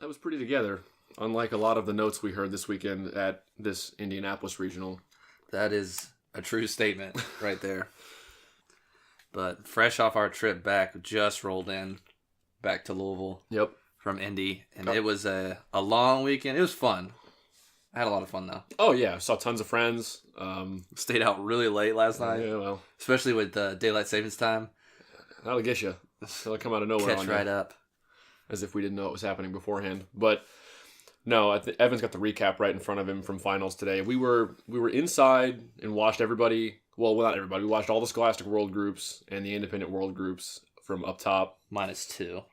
That was pretty together. Unlike a lot of the notes we heard this weekend at this Indianapolis Regional. That is a true statement right there. But fresh off our trip back, just rolled in back to Louisville. Yep. From Indy. And it was a long weekend. It was fun. I had a lot of fun, though. Oh, yeah. Saw tons of friends. Stayed out really late last night. Yeah, well. Especially with daylight savings time. That'll get you. That'll come out of nowhere. Catch right up. As if we didn't know what was happening beforehand. But no, Evan's got the recap right in front of him from finals today. We were inside and watched everybody. Well, not everybody. We watched all the Scholastic World groups and the Independent World groups from up top. -2.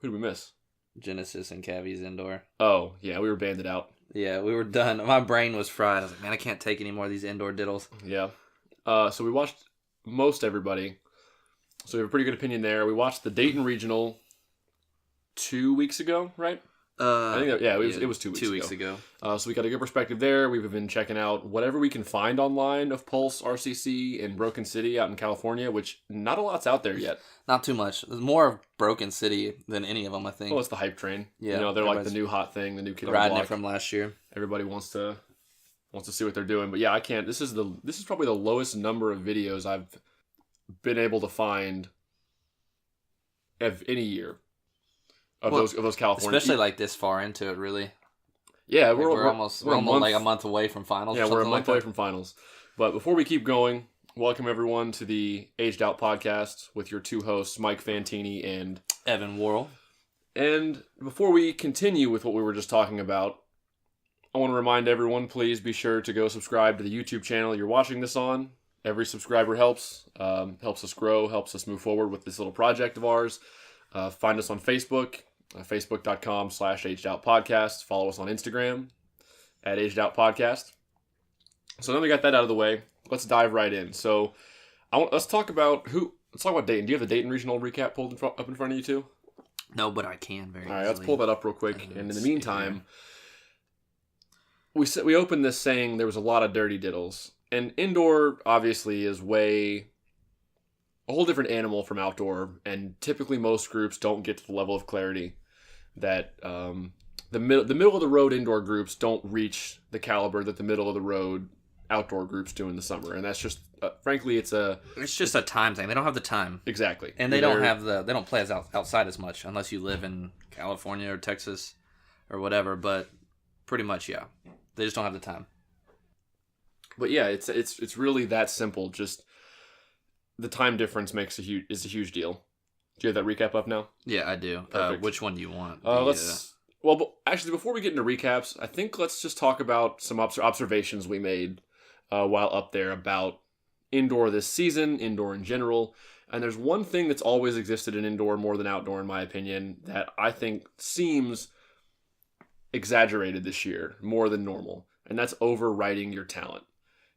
Who did we miss? Genesis and Cavies indoor. Oh, yeah. We were banded out. Yeah, we were done. My brain was fried. I was like, man, I can't take any more of these indoor diddles. Yeah. So we watched most everybody. So we have a pretty good opinion there. We watched the Dayton Regional 2 weeks ago, right? I think it was 2 weeks ago. 2 weeks ago. So we got a good perspective there. We've been checking out whatever we can find online of Pulse RCC in Broken City out in California, which not a lot's out there yet. Not too much. There's more of Broken City than any of them, I think. Well, it's the hype train. Yeah, they're like the new hot thing, the new kid on the riding block. it from last year. Everybody wants to see what they're doing, but yeah, I can't. This is probably the lowest number of videos I've been able to find of any year. Of those California, especially like this far into it, really. Yeah, like we're almost like a month away from finals. Yeah, we're a month away from finals. But before we keep going, welcome everyone to the Aged Out podcast with your two hosts, Mike Fantini and Evan Worrell. And before we continue with what we were just talking about, I want to remind everyone, please be sure to go subscribe to the YouTube channel you're watching this on. Every subscriber helps us grow, helps us move forward with this little project of ours. Find us on Facebook. Facebook.com/AgedOutPodcast. Follow us on Instagram at AgedOutPodcast. So now we got that out of the way. Let's dive right in. So let's talk about Dayton. Do you have the Dayton Regional recap pulled up in front of you too? No, but I can very easily. All right, let's pull that up real quick. And in the meantime, we opened this saying there was a lot of dirty diddles. And indoor obviously is a whole different animal from outdoor, and typically most groups don't get to the level of clarity that the middle of the road indoor groups don't reach the caliber that the middle of the road outdoor groups do in the summer, and that's just frankly it's just a time thing. They don't have the time exactly, and they don't play outside as much unless you live in California or Texas or whatever. But pretty much, yeah, they just don't have the time. But yeah, it's really that simple. Just the time difference is a huge deal. Do you have that recap up now? Yeah, I do. Which one do you want? Actually, before we get into recaps, I think let's just talk about some observations we made while up there about indoor this season, indoor in general. And there's one thing that's always existed in indoor more than outdoor, in my opinion, that I think seems exaggerated this year more than normal, and that's overriding your talent.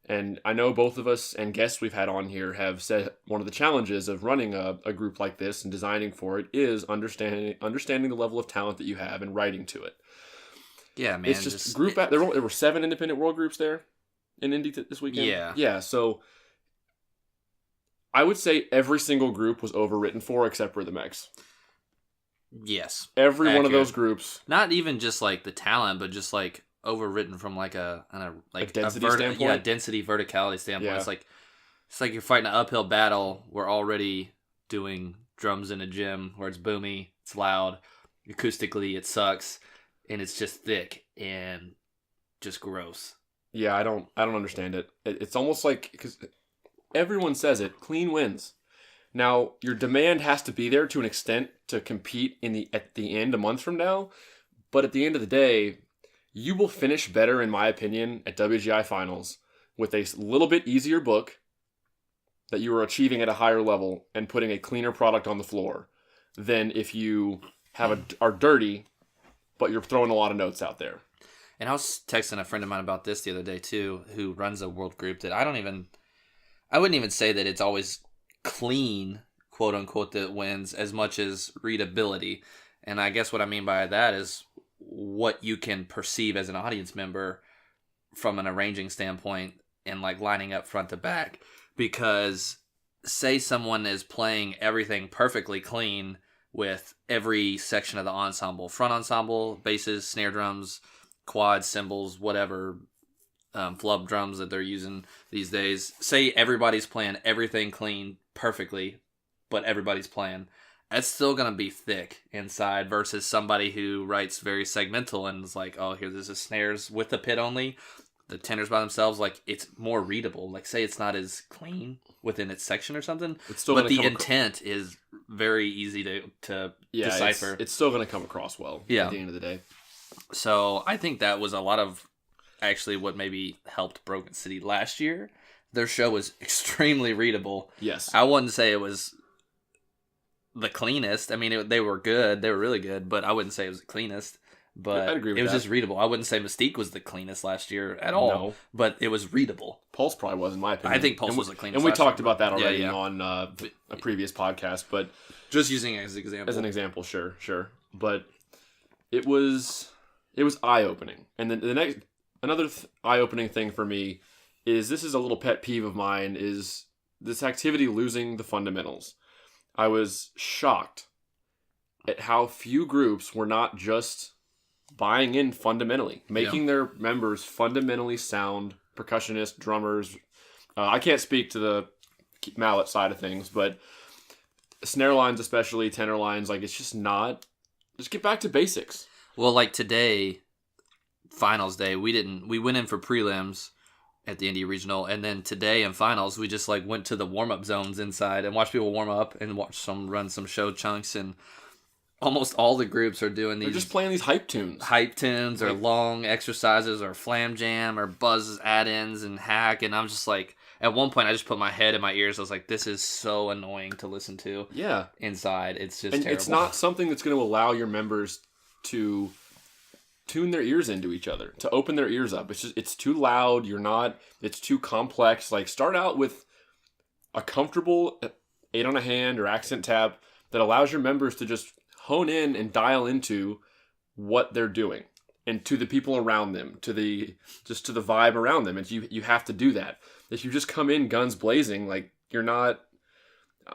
And I know both of us and guests we've had on here have said one of the challenges of running a group like this and designing for it is understanding the level of talent that you have and writing to it. Yeah, man. It's just there were 7 independent world groups there in Indy this weekend. Yeah. Yeah, so I would say every single group was overwritten for except for the Mex. Yes. Accurate. One of those groups. Not even just like the talent, but just like overwritten from like a density standpoint. Yeah, density, verticality standpoint. Yeah. It's like you're fighting an uphill battle. We're already doing drums in a gym where it's boomy, it's loud, acoustically it sucks, and it's just thick and just gross. Yeah, I don't understand it. It's almost like, because everyone says it, clean wins. Now, your demand has to be there to an extent to compete at the end a month from now, but at the end of the day, you will finish better, in my opinion, at WGI Finals with a little bit easier book that you are achieving at a higher level and putting a cleaner product on the floor than if you are dirty, but you're throwing a lot of notes out there. And I was texting a friend of mine about this the other day too, who runs a world group that I wouldn't even say that it's always clean, quote unquote, that wins as much as readability. And I guess what I mean by that is what you can perceive as an audience member from an arranging standpoint and like lining up front to back. Because say someone is playing everything perfectly clean, with every section of the ensemble. Front ensemble, basses, snare drums, quads, cymbals, whatever, flub drums that they're using these days. Say everybody's playing everything clean perfectly, but everybody's playing. That's still going to be thick inside versus somebody who writes very segmental and is like, oh, here, there's the snares with the pit only, the tenors by themselves. Like, it's more readable. Like, say it's not as clean within its section or something, It's still but the intent is very easy to decipher. It's still going to come across well at the end of the day. So I think that was a lot of actually what maybe helped Broken City last year. Their show was extremely readable. Yes. I wouldn't say it was the cleanest. I mean, they were good. They were really good, but I wouldn't say it was the cleanest. But I'd agree with it was that. just readable. I wouldn't say Mystique was the cleanest last year at all. No. But it was readable. Pulse probably was, in my opinion. I think Pulse was the cleanest. And we talked about that already on a previous podcast. But just using it as an example. As an example, sure. But it was eye-opening. And then another eye-opening thing for me is, this is a little pet peeve of mine, is this activity losing the fundamentals. I was shocked at how few groups were not just buying in fundamentally, making their members fundamentally sound percussionists, drummers. I can't speak to the mallet side of things, but snare lines especially, tenor lines, like, it's just not... Just get back to basics. Well, like today, finals day, we went in for prelims at the Indy Regional, and then today in finals, we just like went to the warm-up zones inside and watched people warm up and watch them run some show chunks, and almost all the groups are doing these... They're just playing these hype tunes. Hype tunes, or long exercises, or flam jam, or buzz add-ins and hack, and I'm just like... At one point, I just put my head in my ears. I was like, this is so annoying to listen to. Yeah. Inside. It's just and terrible. It's not something that's going to allow your members to tune their ears into each other, to open their ears up. It's too loud. It's too complex. Like, start out with a comfortable 8 on a hand or accent tab that allows your members to just hone in and dial into what they're doing, and to the people around them, to the vibe around them. And you have to do that. If you just come in guns blazing, like, you're not...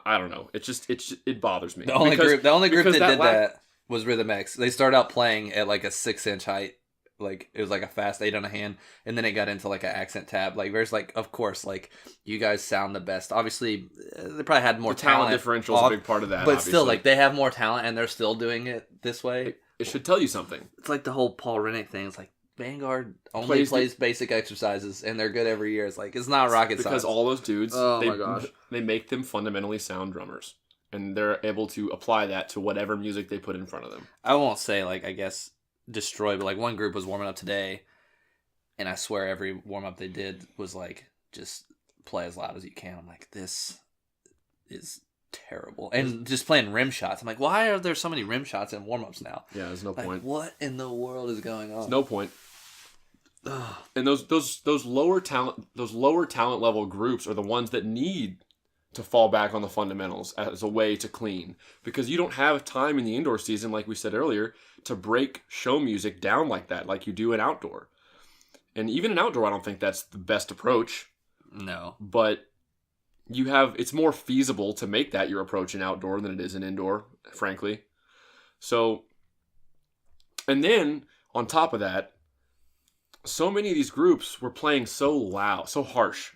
I don't know. It bothers me. The only group that did that was Rhythm X. They started out playing at like a 6-inch height. Like, it was like a fast 8 on a hand, and then it got into like an accent tab. Like, there's like, of course, like, you guys sound the best. Obviously, they probably had more talent. Differential is a big part of that. But obviously, still, like, they have more talent, and they're still doing it this way. It should tell you something. It's like the whole Paul Rennick thing. It's like, Vanguard only plays basic exercises, and they're good every year. It's like, it's not rocket science. Because all those dudes, my gosh, they make them fundamentally sound drummers, and they're able to apply that to whatever music they put in front of them. I won't say, like, I guess destroy, but like, one group was warming up today, and I swear every warm up they did was like, just play as loud as you can. I'm like, this is terrible. And just playing rim shots. I'm like, why are there so many rim shots in warm ups now? Yeah, there's no point. What in the world is going on? There's no point. And those lower talent level groups are the ones that need to fall back on the fundamentals as a way to clean, because you don't have time in the indoor season, like we said earlier, to break show music down like that, like you do in outdoor. And even in outdoor, I don't think that's the best approach. No, but it's more feasible to make that your approach in outdoor than it is in indoor, frankly. So, and then on top of that, so many of these groups were playing so loud, so harsh.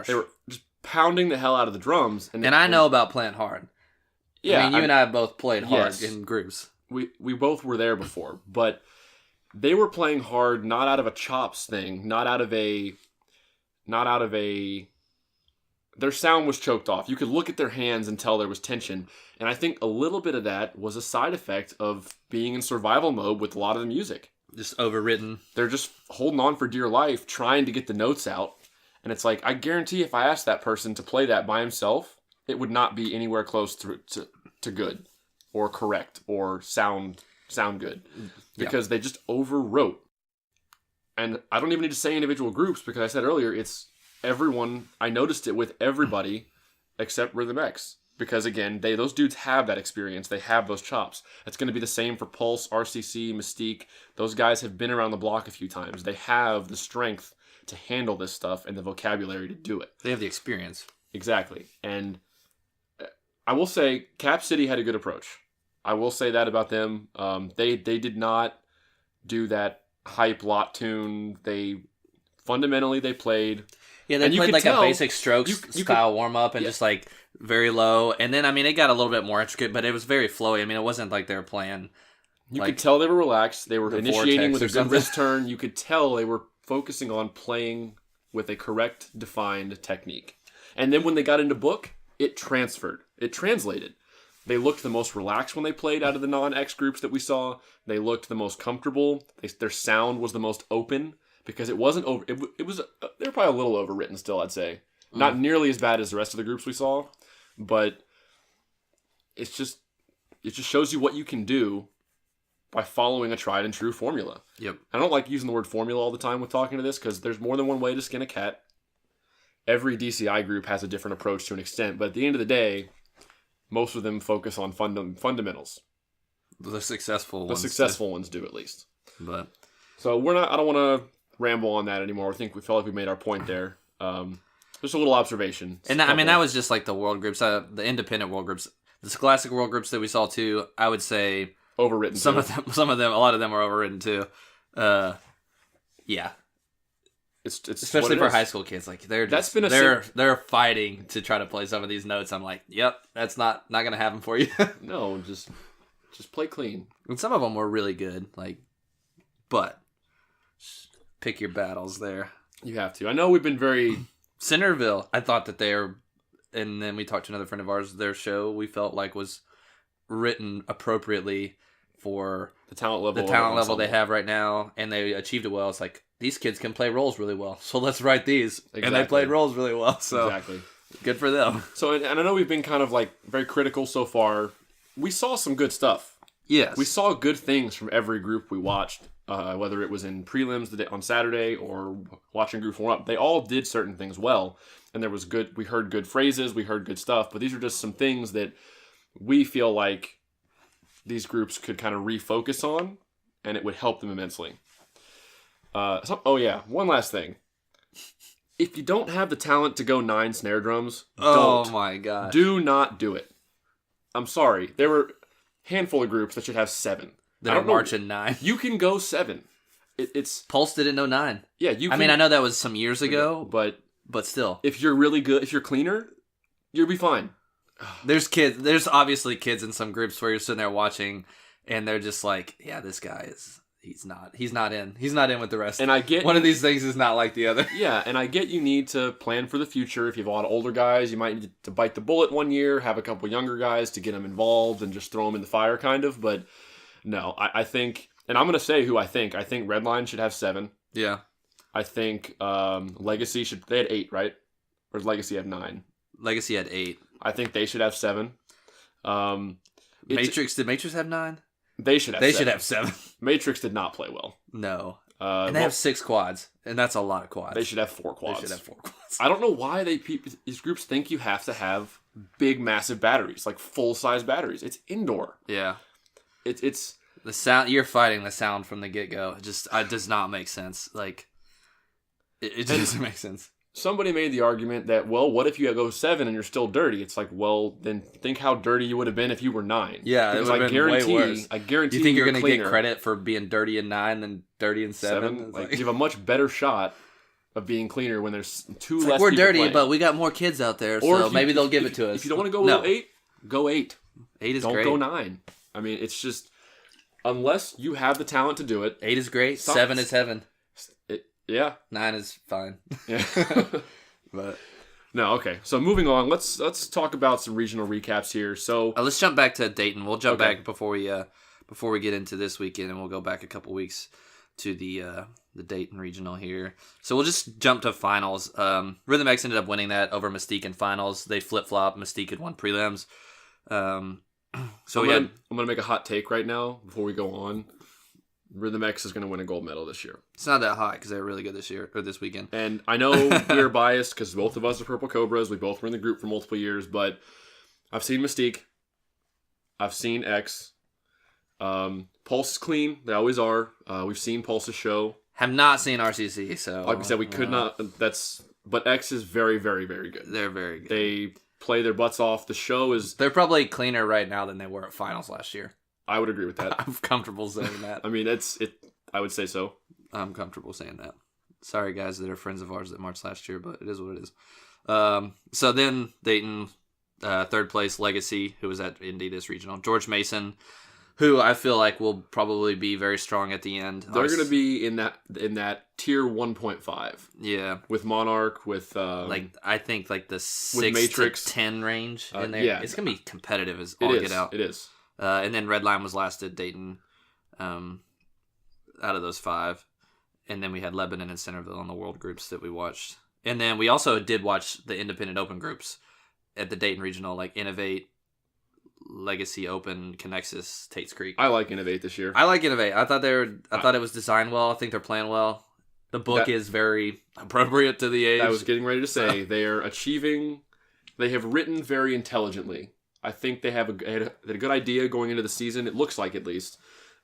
They were just pounding the hell out of the drums. And I know about playing hard. Yeah, I mean, you and I both played hard in groups. We both were there before, but they were playing hard, not out of a chops thing, not out of a. Their sound was choked off. You could look at their hands and tell there was tension. And I think a little bit of that was a side effect of being in survival mode with a lot of the music. Just overwritten. They're just holding on for dear life, trying to get the notes out. And it's like, I guarantee if I asked that person to play that by himself, it would not be anywhere close to good or correct or sound good. Because they just overwrote. And I don't even need to say individual groups, because I said earlier, it's everyone. I noticed it with everybody except Rhythm X. Because again, those dudes have that experience. They have those chops. It's going to be the same for Pulse, RCC, Mystique. Those guys have been around the block a few times. They have the strength to handle this stuff and the vocabulary to do it. They have the experience. Exactly. And I will say Cap City had a good approach. I will say that about them. They did not do that hype lot tune. Fundamentally they played. Yeah, they played like a basic strokes style warm up and just like very low. And then it got a little bit more intricate, but it was very flowy. I mean, it wasn't like they were playing. You could tell they were relaxed. They were initiating with a good wrist turn. You could tell they were focusing on playing with a correct, defined technique. And then when they got into book, it transferred. It translated. They looked the most relaxed when they played out of the non-X groups that we saw. They looked the most comfortable. Their sound was the most open because it wasn't over. It was. They were probably a little overwritten still, I'd say. Not nearly as bad as the rest of the groups we saw, but it just shows you what you can do by following a tried and true formula. Yep. I don't like using the word formula all the time with talking to this because there's more than one way to skin a cat. Every DCI group has a different approach to an extent, but at the end of the day, most of them focus on fundamentals. The successful ones do at least. But so I don't want to ramble on that anymore. I think we felt like we made our point there. Just a little observation. And that was just like the world groups, the independent world groups, the scholastic world groups that we saw too. I would say overwritten. Some of them, a lot of them are overwritten too. Yeah. It's especially for high school kids, like they're fighting to try to play some of these notes. I'm like, yep, that's not gonna happen for you. No, just play clean. And some of them were really good, but pick your battles there. You have to. I know we've been very Centerville. I thought that and then we talked to another friend of ours. Their show we felt like was written appropriately for the talent level they have right now, and they achieved it well. It's like, these kids can play roles really well, so let's write these. Exactly. And they played roles really well, so exactly. Good for them. So, and I know we've been kind of very critical so far. We saw some good stuff. Yes. We saw good things from every group we watched, whether it was in prelims on Saturday or watching group warm up. They all did certain things well, and we heard good phrases, we heard good stuff, but these are just some things that we feel like these groups could kind of refocus on, and it would help them immensely. One last thing. If you don't have the talent to go 9 snare drums, oh my god, do not do it. I'm sorry. There were a handful of groups that should have 7. That are marching 9. You can go 7. It's Pulse didn't know 9. Yeah, I know that was some years ago, but still, if you're really good, if you're cleaner, you'll be fine. There's obviously kids in some groups where you're sitting there watching, and they're just like, yeah, this guy is. He's not in with the rest. And I get one of these things is not like the other. Yeah, and I get you need to plan for the future. If you have a lot of older guys, you might need to bite the bullet one year, have a couple younger guys to get them involved and just throw them in the fire kind of. But no, I think, and I'm going to say who I think. I think Redline should have 7. Yeah. I think Legacy they had 8, right? Or does Legacy have 9? Legacy had 8. I think they should have 7. Matrix, did Matrix have 9? They should have 7. Matrix did not play well. No. And they have 6 quads, and that's a lot of quads. They should have 4 quads. I don't know why these groups think you have to have big, massive batteries, like full-size batteries. It's indoor. Yeah. It's the sound. You're fighting the sound from the get-go. It does not make sense. Like, it doesn't make sense. Somebody made the argument that, well, what if you go 7 and you're still dirty? It's like, well, then think how dirty you would have been if you were 9. Yeah, because it would have been way worse. I guarantee you think you're going to get credit for being dirty in 9 than dirty in 7? Like, you have a much better shot of being cleaner when there's 2 less we're people dirty, playing. But we got more kids out there, so maybe they'll give it to us. If you don't want to go 8, go 8. 8 is great. Don't go 9. I mean, it's just, unless you have the talent to do it. 8 is great. 7 is heaven. Yeah. 9 is fine. Yeah. But no, okay. So moving on, let's talk about some regional recaps here. So let's jump back to Dayton. We'll jump back before we get into this weekend, and we'll go back a couple weeks to the Dayton regional here. So we'll just jump to finals. Rhythm X ended up winning that over Mystique in finals. They flip flop. Mystique had won prelims. I'm gonna make a hot take right now before we go on. Rhythm X is going to win a gold medal this year. It's not that hot because they were really good this weekend. And I know we're biased because both of us are Purple Cobras. We both were in the group for multiple years, but I've seen Mystique. I've seen X. Pulse is clean. They always are. We've seen Pulse's show. Have not seen RCC, so... Like I said, we could not... But X is very, very, very good. They're very good. They play their butts off. The show is... They're probably cleaner right now than they were at finals last year. I would agree with that. I'm comfortable saying that. I mean, I would say so. I'm comfortable saying that. Sorry, guys that are friends of ours that marched last year, but it is what it is. So then Dayton, third place, Legacy, who was at Indy this regional. George Mason, who I feel like will probably be very strong at the end. They're going to be in that tier 1.5. Yeah, with Monarch, with I think like the 6 to 10 range in there. Yeah, it's going to be competitive as all get out. It is. And then Redline was last at Dayton, out of those 5. And then we had Lebanon and Centerville on the world groups that we watched. And then we also did watch the independent open groups at the Dayton Regional, like Innovate, Legacy Open, Connexus, Tate's Creek. I like Innovate this year. I like Innovate. I thought it was designed well. I think they're playing well. The book is very appropriate to the age. I was getting ready to say they have written very intelligently. I think they had a good idea going into the season. It looks like, at least.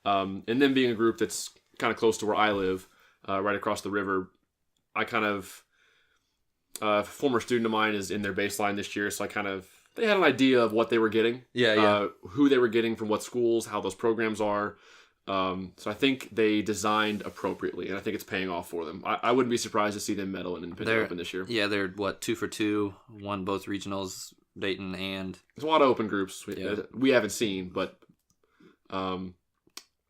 And then being a group that's kind of close to where I live, right across the river, I kind of a former student of mine is in their baseline this year, so they had an idea of what they were getting, who they were getting from what schools, how those programs are. So I think they designed appropriately, and I think it's paying off for them. I wouldn't be surprised to see them medal in Independent Open this year. Yeah, they're 2 for 2, won both regionals, Dayton and... There's a lot of open groups we haven't seen, but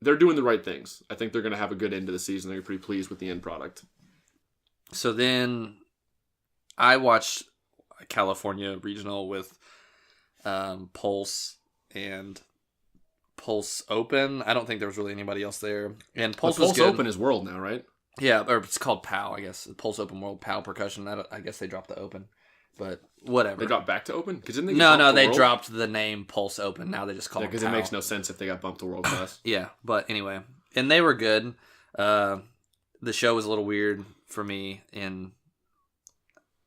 they're doing the right things. I think they're going to have a good end to the season. They're pretty pleased with the end product. So then I watched a California regional with Pulse and Pulse Open. I don't think there was really anybody else there. And Pulse was good. Open is World now, right? Yeah, or it's called POW, I guess. Pulse Open World, POW Percussion. I guess they dropped the Open. But whatever. They dropped back to Open? They dropped the name Pulse Open. Now they just call it POW. Because it makes no sense if they got bumped to World Class. Yeah, but anyway. And they were good. The show was a little weird for me, and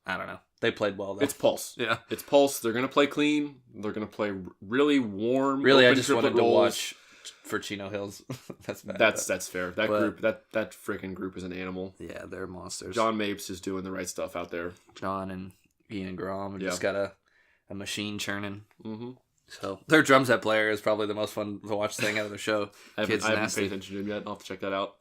I don't know. They played well, though. It's Pulse. Yeah. It's Pulse. They're going to play clean. They're going to play really warm. Really, I just wanted to watch for Chino Hills. That's bad. That's fair. That freaking group is an animal. Yeah, they're monsters. John Mapes is doing the right stuff out there. John and Ian Grom have just got a machine churning. Mm-hmm. So their drum set player is probably the most fun to watch thing out of the show. I haven't paid attention to him yet. I'll have to check that out.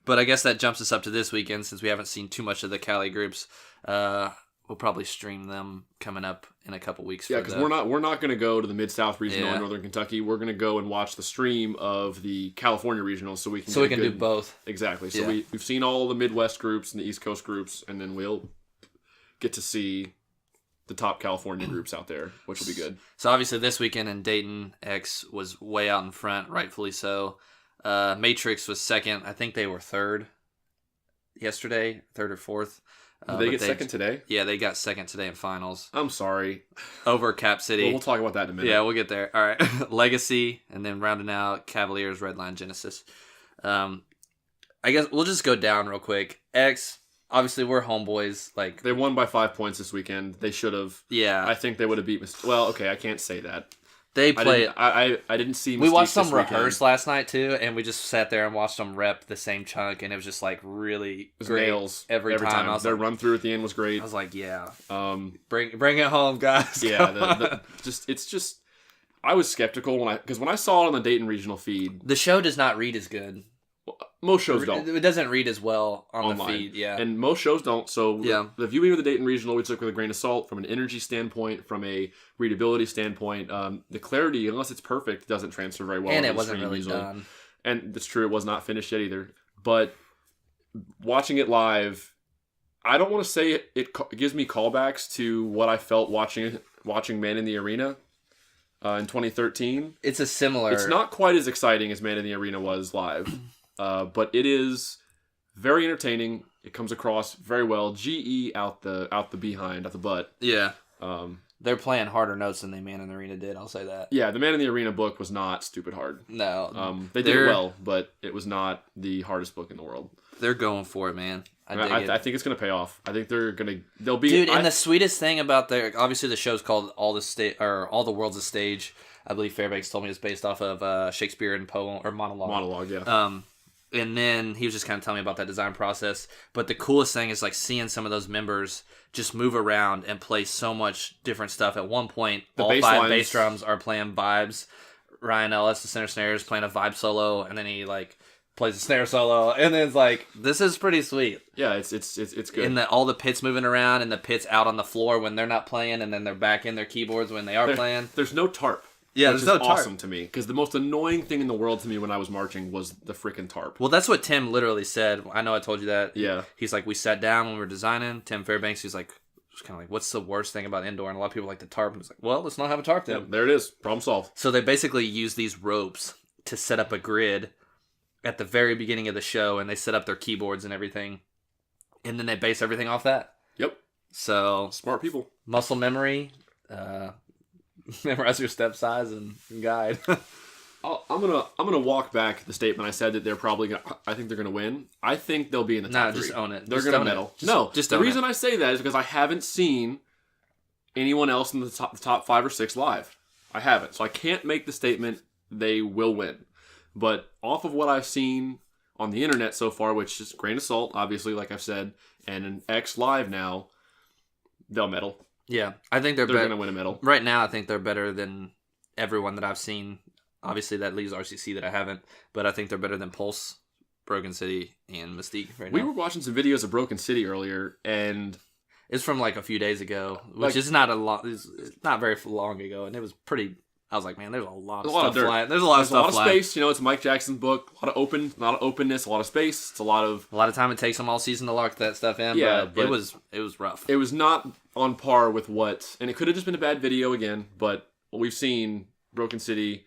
But I guess that jumps us up to this weekend since we haven't seen too much of the Cali groups. We'll probably stream them coming up in a couple weeks. Yeah, because we're not going to go to the Mid-South Regional in Northern Kentucky. We're going to go and watch the stream of the California Regional so we can do both. Exactly. So we've seen all the Midwest groups and the East Coast groups, and then we'll get to see the top California groups out there, which will be good. So obviously this weekend in Dayton, X was way out in front, rightfully so. Matrix was second. I think they were third yesterday, third or fourth. Did they get second today? Yeah, they got second today in finals. I'm sorry. Over Cap City. Well, we'll talk about that in a minute. Yeah, we'll get there. All right. Legacy, and then rounding out Cavaliers, Redline, Genesis. I guess we'll just go down real quick. X, obviously we're homeboys. Like they won by 5 points this weekend. They should have. Yeah. I think they would have beat Well, okay, I can't say that. They played. I didn't see Mystique. We watched them rehearse last night too, and we just sat there and watched them rep the same chunk, and it was just like really great nails every time. Their run through at the end was great. I was like, yeah, bring it home, guys. Yeah, it's just. I was skeptical because when I saw it on the Dayton Regional feed, the show does not read as good. Most shows don't. It doesn't read as well on the feed, yeah. And most shows don't. So the viewing of the Dayton Regional, we took with a grain of salt from an energy standpoint, from a readability standpoint. The clarity, unless it's perfect, doesn't transfer very well. And it wasn't really done. And it's true, it was not finished yet either. But watching it live, I don't want to say it gives me callbacks to what I felt watching Man in the Arena in 2013. It's a similar... It's not quite as exciting as Man in the Arena was live. But it is very entertaining. It comes across very well. GE out the behind, out the butt. Yeah. They're playing harder notes than the Man in the Arena did, I'll say that. Yeah, the Man in the Arena book was not stupid hard. No. They did it well, but it was not the hardest book in the world. They're going for it, man. I think it's going to pay off. I think they'll be... Dude, and the sweetest thing about obviously the show's called All the World's a Stage. I believe Fairbanks told me it's based off of Shakespeare and poem or monologue. Monologue, yeah. And then he was just kind of telling me about that design process. But the coolest thing is like seeing some of those members just move around and play so much different stuff. At one point, all 5 bass drums are playing vibes. Ryan Ellis, the center snare, is playing a vibe solo, and then he like plays a snare solo, and then it's like, this is pretty sweet. Yeah, it's good. And all the pits moving around, and the pits out on the floor when they're not playing, and then they're back in their keyboards when they are playing. There's no tarp. Yeah, which there's is no tarp. awesome to me, because the most annoying thing in the world to me when I was marching was the freaking tarp. Well, that's what Tim literally said. I know I told you that. Yeah. He's like, we sat down when we were designing. Tim Fairbanks, he's like, was kind of like, what's the worst thing about indoor? And a lot of people like the tarp. And it's like, well, let's not have a tarp then. Yeah, there it is. Problem solved. So they basically use these ropes to set up a grid at the very beginning of the show, and they set up their keyboards and everything. And then they base everything off that. Yep. So smart people. Muscle memory, memorize your step size and guide. I'm gonna walk back the statement I said that they're probably gonna. I think they're gonna win. I think they'll be in the top 3. Just own it. They're just gonna medal. The reason I say that is because I haven't seen anyone else in the top 5 or 6 live. I haven't, so I can't make the statement they will win. But off of what I've seen on the internet so far, which is grain of salt, obviously, like I've said, and an X live now, they'll medal. Yeah, I think they're going to win a medal. Right now, I think they're better than everyone that I've seen. Obviously, that leaves RCC that I haven't, but I think they're better than Pulse, Broken City, and Mystique right now. We were watching some videos of Broken City earlier, and it's from like a few days ago, which is not a lot. It's not very long ago, and it was pretty. I was like, man, there's a lot of stuff flying. There's a lot of stuff flying. Space. You know, it's a Mike Jackson book. A lot of openness, a lot of space. It's a lot of time it takes them all season to lock that stuff in. Yeah, but it was rough. It was not on par with what, and it could have just been a bad video again. But what we've seen, Broken City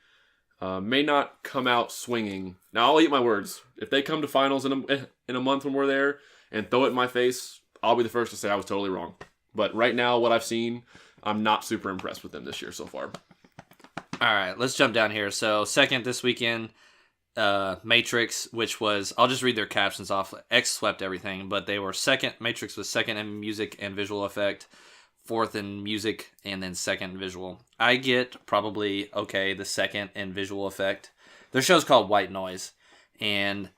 may not come out swinging. Now I'll eat my words. If they come to finals in a month when we're there and throw it in my face, I'll be the first to say I was totally wrong. But right now, what I've seen, I'm not super impressed with them this year so far. All right, let's jump down here. So second this weekend, Matrix, which was, I'll just read their captions off. X swept everything, but they were second. Matrix was second in music and visual effect, fourth in music, and then second in visual. I get probably, the second in visual effect. Their show's called White Noise, and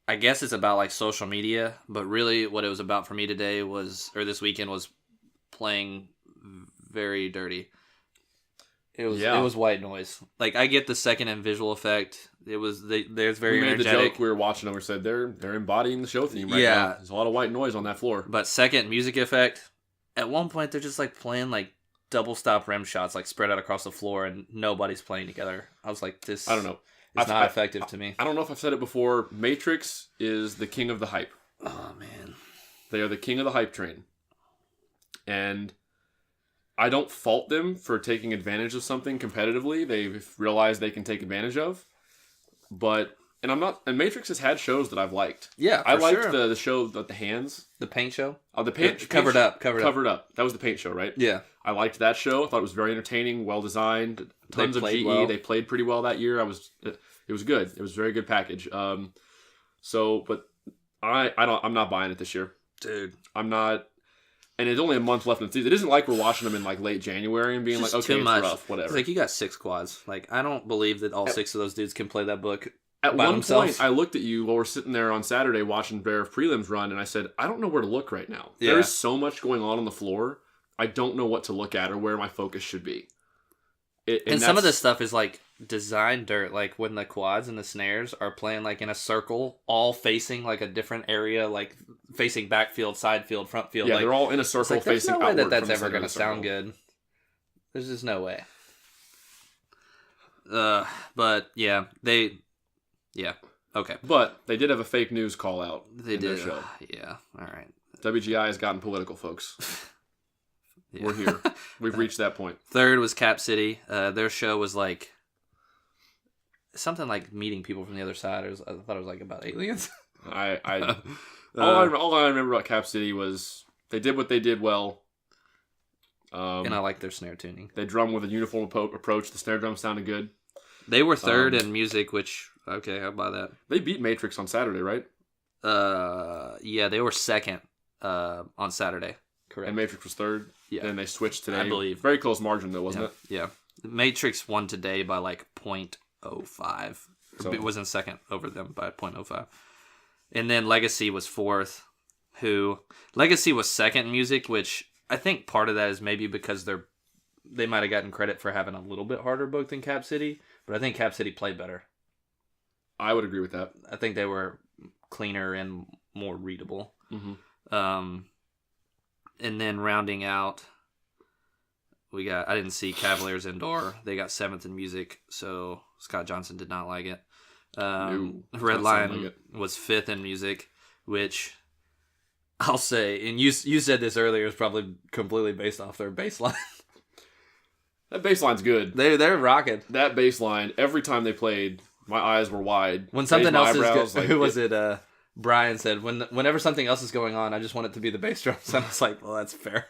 I guess it's about like social media, but really what it was about for me today this weekend was playing very dirty. It was White Noise. Like, I get the second in visual effect. There's very energetic. We made the joke, we were watching them, we said they're embodying the show theme right now. There's a lot of white noise on that floor. But second, music effect. At one point, they're just like playing like double stop rim shots, like spread out across the floor, and nobody's playing together. I was like, this. I don't know. It's not effective to me. I don't know if I've said it before. Matrix is the king of the hype. Oh man, they are the king of the hype train, and I don't fault them for taking advantage of something competitively. They've realized they can take advantage of, and Matrix has had shows that I've liked. Yeah, I liked the show the Hands, the paint show. Oh, the paint covered up. That was the paint show, right? Yeah, I liked that show. I thought it was very entertaining, well designed. Tons of GE. Well. They played pretty well that year. It was good. It was a very good package. I'm not buying it this year, dude. I'm not. And it's only a month left in the season. It isn't like we're watching them in like late January and being like, okay, it's rough, whatever. It's like, you got 6 quads. Like, I don't believe that all 6 of those dudes can play that book at by one themselves. Point, I looked at you while we're sitting there on Saturday watching Bear of Prelims run, and I said, I don't know where to look right now. Yeah. There's so much going on the floor. I don't know what to look at or where my focus should be. And some of this stuff is like design dirt, like when the quads and the snares are playing like in a circle, all facing like a different area, like facing backfield, side field, front field. Yeah, like, they're all in a circle like, facing outward. There's no way that's from ever going to sound good. There's just no way. But yeah, okay. But they did have a fake news call out. They did. Their show. Yeah, all right. WGI has gotten political, folks. Yeah. We're here. We've reached that point. Third was Cap City. Their show was like something like meeting people from the other side. I thought it was like about aliens. All I remember about Cap City was they did what they did well. And I like their snare tuning. They drum with a uniform approach. The snare drum sounded good. They were third in music, which, okay, I'll buy that. They beat Matrix on Saturday, right? Yeah, they were second on Saturday. Correct. And Matrix was third. Yeah. And they switched today. I believe. Very close margin, though, wasn't it? Yeah. Matrix won today by like 0.05. So It was in second over them by .05. And then Legacy was fourth. Legacy was second in music, which I think part of that is maybe because they might have gotten credit for having a little bit harder book than Cap City, but I think Cap City played better. I would agree with that. I think they were cleaner and more readable. Mm-hmm. And then rounding out, I didn't see Cavaliers indoor. They got seventh in music, so Scott Johnson did not like it. Red Lion was fifth in music, which I'll say, and you said this earlier, is probably completely based off their bass line. That bass line's good. They're rocking. That bass line, every time they played, my eyes were wide. When something else is good, who was it? Brian said, whenever something else is going on, I just want it to be the bass drums. And I was like, well, that's fair.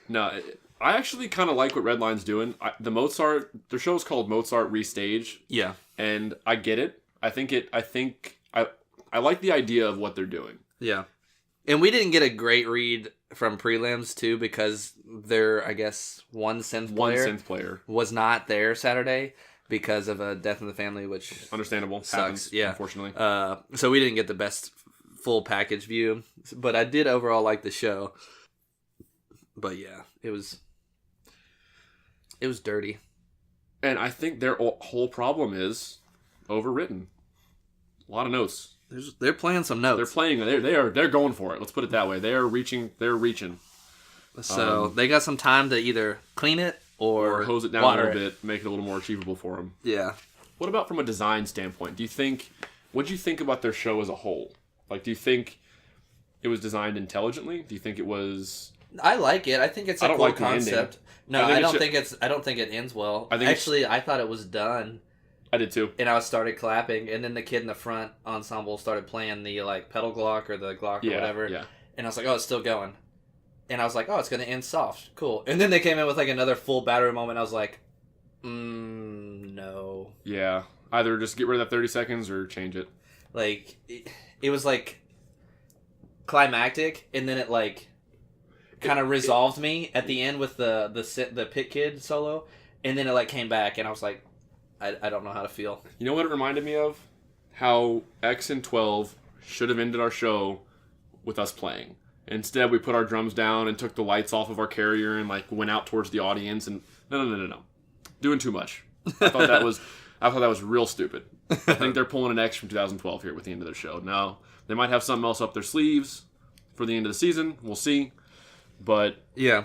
No, I actually kind of like what Red Line's doing. Their show is called Mozart Restage. Yeah. And I get it. I like the idea of what they're doing. Yeah. And we didn't get a great read from prelims, too, because their, I guess, one synth player was not there Saturday because of a death in the family, which understandable. sucks. Happens, yeah. Unfortunately. So we didn't get the best full package view, but I did overall like the show. But yeah, it was dirty. And I think their whole problem is overwritten. A lot of notes. They're playing some notes. They're playing. They're going for it. Let's put it that way. They're reaching. So they got some time to either clean it or hose it down a little bit, make it a little more achievable for them. Yeah. What about from a design standpoint? What do you think about their show as a whole? Like, do you think it was designed intelligently? Do you think it was? I like it. I think it's a cool concept. No, I don't think it ends well. I thought it was done. I did too. And I started clapping, and then the kid in the front ensemble started playing the pedal Glock or the Glock or whatever. Yeah. And I was like, oh, it's still going. And I was like, oh, it's going to end soft. Cool. And then they came in with another full battery moment. I was like, no. Yeah. Either just get rid of that 30 seconds or change it. It was climactic, and then it kind of resolved me at the end with the pit kid solo, and then it came back, and I was like, I don't know how to feel. You know what it reminded me of? How X and 12 should have ended our show with us playing. Instead, we put our drums down and took the lights off of our carrier and went out towards the audience. And no, doing too much. I thought that was real stupid. I think they're pulling an X from 2012 here with the end of their show. Now they might have something else up their sleeves for the end of the season. We'll see. But yeah,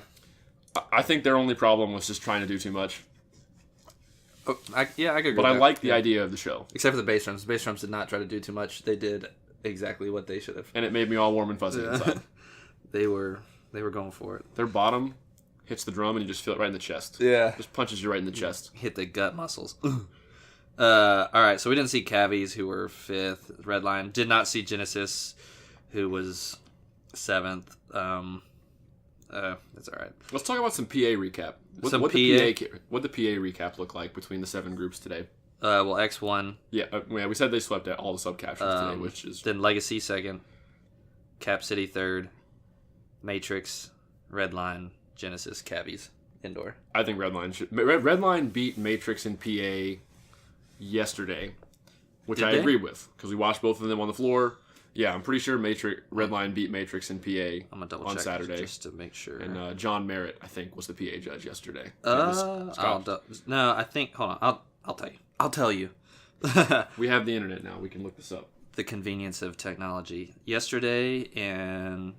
I think their only problem was just trying to do too much. I could agree. But I like the idea of the show. Except for the bass drums. The bass drums did not try to do too much. They did exactly what they should have. And it made me all warm and fuzzy inside. They were going for it. Their bottom hits the drum and you just feel it right in the chest. Yeah. Just punches you right in the chest. Hit the gut muscles. All right, so we didn't see Cavies, who were fifth. Red Line. Did not see Genesis, who was seventh. That's all right. Let's talk about some PA recap. What the PA recap look like between the 7 groups today? Well, X won. Yeah, we said they swept out all the subcaptions today, which is... Then Legacy second, Cap City third, Matrix, Red Line, Genesis, Cavies, indoor. I think Red Line beat Matrix and PA yesterday, which I agree with, because we watched both of them on the floor. Yeah, I'm pretty sure Red Line beat Matrix and PA I'm gonna double on check Saturday. Just to make sure. And John Merritt, I think, was the PA judge yesterday. No, I think. Hold on, I'll tell you. I'll tell you. We have the internet now. We can look this up. The convenience of technology. Yesterday, and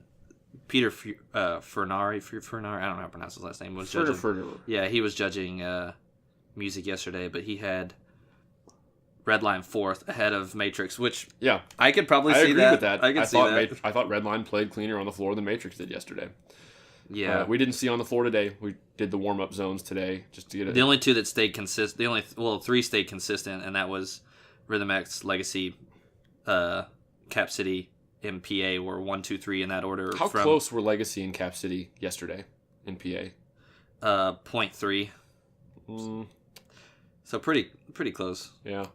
Peter Furnari, I don't know how to pronounce his last name. Was judging. Yeah, he was judging music yesterday, but he had Red Line fourth ahead of Matrix, which I could probably see that. I agree with that. I thought Red Line played cleaner on the floor than Matrix did yesterday. Yeah, we didn't see on the floor today. We did the warm up zones today just to get it. The only two that stayed consistent. Three stayed consistent, and that was Rhythm X, Legacy, Cap City, and PA were 1, 2, 3 in that order. How close were Legacy and Cap City yesterday in PA? 0.3. So pretty close. Yeah.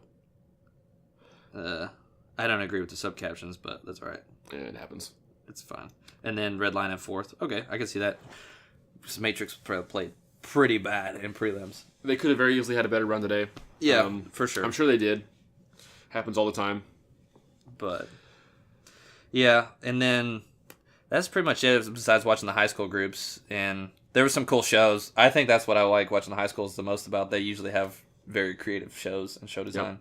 I don't agree with the subcaptions, but that's all right. Yeah, it happens. It's fine. And then Red Line in fourth. Okay, I can see that. Matrix played pretty bad in prelims. They could have very easily had a better run today. Yeah, for sure. I'm sure they did. Happens all the time. But, yeah, and then that's pretty much it besides watching the high school groups. And there were some cool shows. I think that's what I like watching the high schools the most about. They usually have very creative shows and show design. Yep.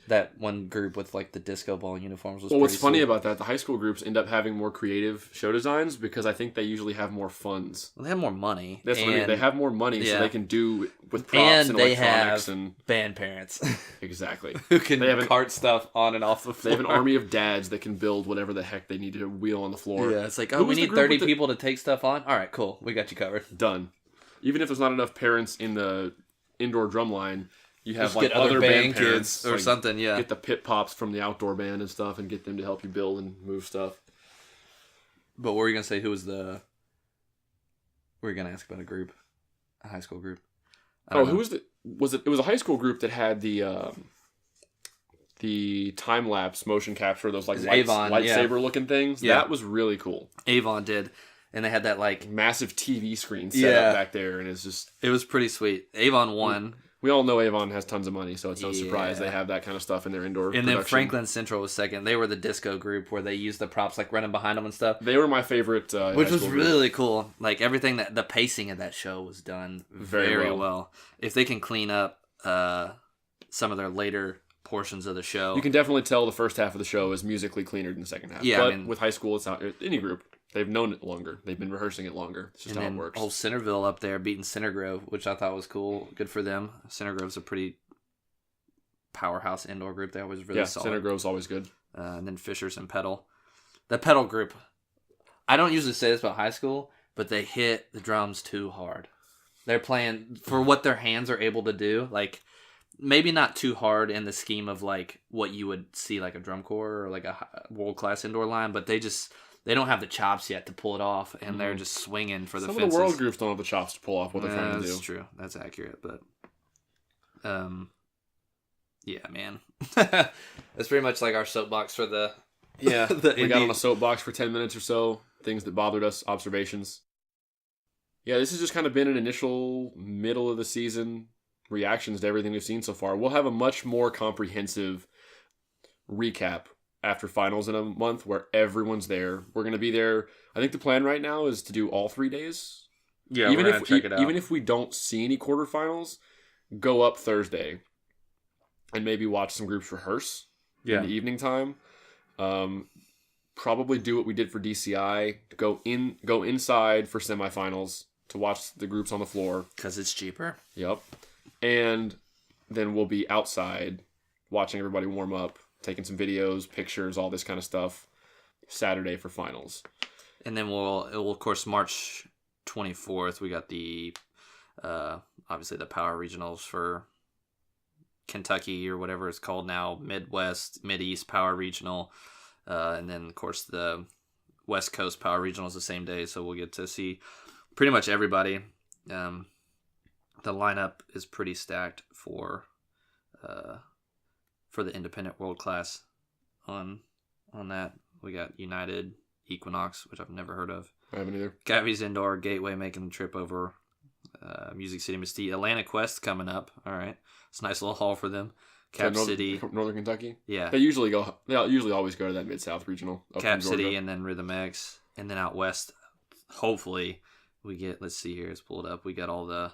That one group with like the disco ball uniforms was what's funny about that, the high school groups end up having more creative show designs because I think they usually have more funds. Well, they have more money. That's what I mean. They have more money, so they can do with props and electronics and band parents. Exactly. Who can cart stuff on and off the floor. They have an army of dads that can build whatever the heck they need to wheel on the floor. Yeah, it's like, we need 30 people to take stuff on? All right, cool. We got you covered. Done. Even if there's not enough parents in the indoor drum line, you have just like get other band parents kids or something, yeah. Get the pit pops from the outdoor band and stuff and get them to help you build and move stuff. But what were you going to say? Who was the... Were you going to ask about a group? A high school group? Who was the... It was a high school group that had the time-lapse motion capture, those like lightsaber-looking things. Yeah. That was really cool. Avon did. And they had that like... massive TV screen set up back there, and it's just... It was pretty sweet. Avon won. We all know Avon has tons of money, so it's no surprise they have that kind of stuff in their indoor production. Then Franklin Central was second. They were the disco group where they used the props like running behind them and stuff. They were my favorite. Which was really cool. Like everything the pacing of that show was done very well. If they can clean up some of their later portions of the show. You can definitely tell the first half of the show is musically cleaner than the second half. Yeah, but with high school, it's not any group. They've known it longer. They've been rehearsing it longer. It's just how it works. Old Centerville up there beating Center Grove, which I thought was cool. Good for them. Center Grove's a pretty powerhouse indoor group. They always really solid. Center Grove's always good. And then Fishers and Pedal. The Pedal group, I don't usually say this about high school, but they hit the drums too hard. They're playing for what their hands are able to do. Like, maybe not too hard in the scheme of like what you would see like a drum corps or like a world-class indoor line, but they don't have the chops yet to pull it off, and they're just swinging for the fences. Some of the world groups don't have the chops to pull off what they're trying to do. That's true. That's accurate, but... yeah, man. That's pretty much like our soapbox for the... Yeah, we got on a soapbox for 10 minutes or so. Things that bothered us, observations. Yeah, this has just kind of been an initial middle of the season reactions to everything we've seen so far. We'll have a much more comprehensive recap after finals in a month where everyone's there. We're going to be there. I think the plan right now is to do all 3 days. Yeah, we're going to check it out. Even if we don't see any quarterfinals, go up Thursday and maybe watch some groups rehearse in the evening time. Probably do what we did for DCI. Go inside for semifinals to watch the groups on the floor. Because it's cheaper. Yep. And then we'll be outside watching everybody warm up, taking some videos, pictures, all this kind of stuff, Saturday for finals. And then of course, March 24th, we got the, obviously the Power Regionals for Kentucky or whatever it's called now, Midwest, Mideast Power Regional. And then, of course, the West Coast Power Regional is the same day, so we'll get to see pretty much everybody. The lineup is pretty stacked for the independent world class on that. We got United, Equinox, which I've never heard of. I haven't either. Gavies Indoor, Gateway making the trip over. Music City Mystique. Atlanta Quest coming up. All right. It's a nice little haul for them. Cap City. Northern Kentucky? Yeah. They usually always go to that Mid-South Regional. Cap City and then Rhythm X. And then out west, hopefully, we get, let's see here, let's pull it up. We got all the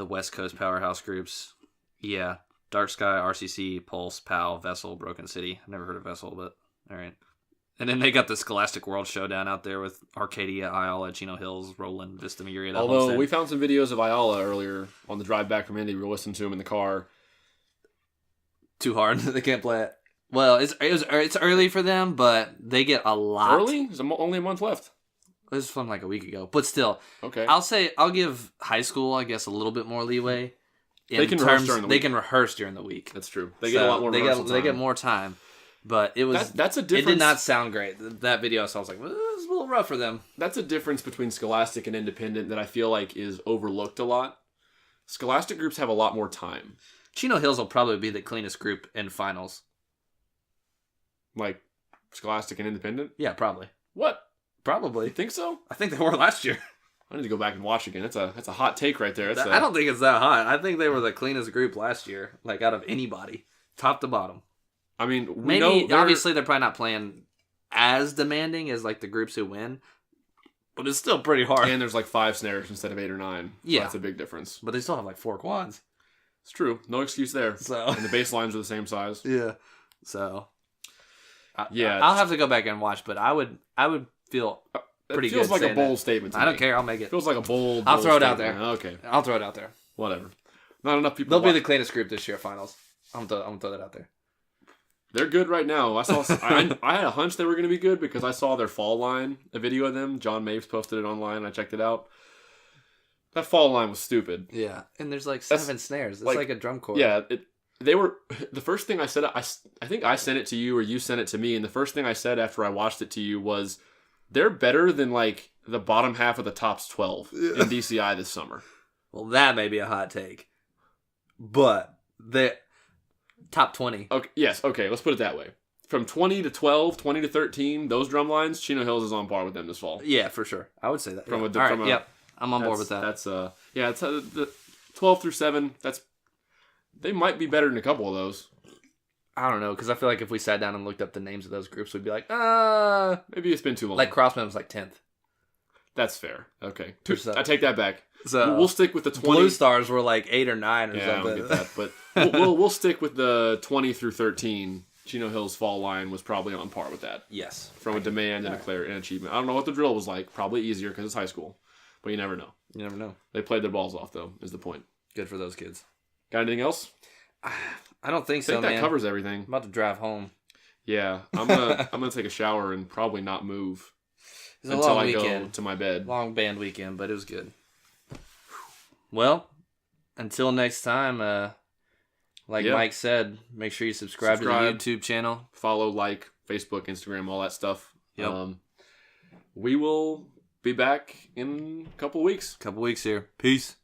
West Coast powerhouse groups. Yeah. Dark Sky, RCC, Pulse, PAL, Vessel, Broken City. I've never heard of Vessel, but all right. And then they got the Scholastic World Showdown out there with Arcadia, Ayala, Chino Hills, Roland, Vista Murrieta. Although we found some videos of Ayala earlier on the drive back from Indy. We were listening to him in the car. Too hard. They can't play it. Well, it's early for them, but they get a lot. Early? There's only a month left. It was from like a week ago. But still, okay. I'll give high school, I guess, a little bit more leeway. They can rehearse during the week. They can rehearse during the week. That's true. They get a lot more rehearsal time. They get more time. But it was that's a difference. It did not sound great. That video, so I was like, well, it was a little rough for them. That's a difference between Scholastic and Independent that I feel like is overlooked a lot. Scholastic groups have a lot more time. Chino Hills will probably be the cleanest group in finals. Like Scholastic and Independent? Yeah, probably. What? Probably. You think so? I think they were last year. I need to go back and watch again. That's a hot take right there. I don't think it's that hot. I think they were the cleanest group last year, like out of anybody, top to bottom. I mean, obviously they're probably not playing as demanding as like the groups who win, but it's still pretty hard. And there's like 5 snares instead of 8 or 9. So yeah, that's a big difference. But they still have like 4 quads. It's true. No excuse there. So and the bass lines are the same size. Yeah. So yeah, I'll have to go back and watch, but I would feel pretty good. It feels like a bold that. statement to I me. don't care. I'll make it. Feels like a bold I'll throw it out statement. there. Okay. I'll throw it out there. Whatever. Not enough people. They'll be the cleanest group this year finals. I'm gonna throw that out there. They're good right now. I saw. I had a hunch they were going to be good because I saw their fall line, a video of them. John Maves posted it online. I checked it out. That fall line was stupid. Yeah, and there's like 7 snares. It's like a drum corps. Yeah, they were. The first thing I said, I think I sent it to you or you sent it to me, and the first thing I said after I watched it to you was, they're better than like the bottom half of the tops 12 in DCI this summer. Well, that may be a hot take, but the top 20. Okay, yes, okay, let's put it that way. From 20 to 12, 20 to 13, those drum lines, Chino Hills is on par with them this fall. Yeah, for sure. I would say that. From yep. I'm on board with that. That's it's the 12 through 7. They might be better than a couple of those. I don't know, because I feel like if we sat down and looked up the names of those groups, we'd be like, maybe it's been too long. Like Crossman was like 10th. That's fair. Okay, I take that back. So we'll stick with the 20. Blue Stars were like 8 or 9 or something. I don't get that, but we'll stick with the 20 through 13. Chino Hills fall line was probably on par with that. Yes, from a demand and an achievement. I don't know what the drill was like. Probably easier because it's high school, but you never know. You never know. They played their balls off though. Is the point? Good for those kids. Got anything else? I don't think so, I think that man. covers everything. I'm about to drive home. Yeah, I'm gonna take a shower and probably not move until I go to my bed. Long band weekend, but it was good. Well, until next time, Mike said, make sure you subscribe to the YouTube channel. Follow, like, Facebook, Instagram, all that stuff. Yep. We will be back in a couple weeks. Here. Peace.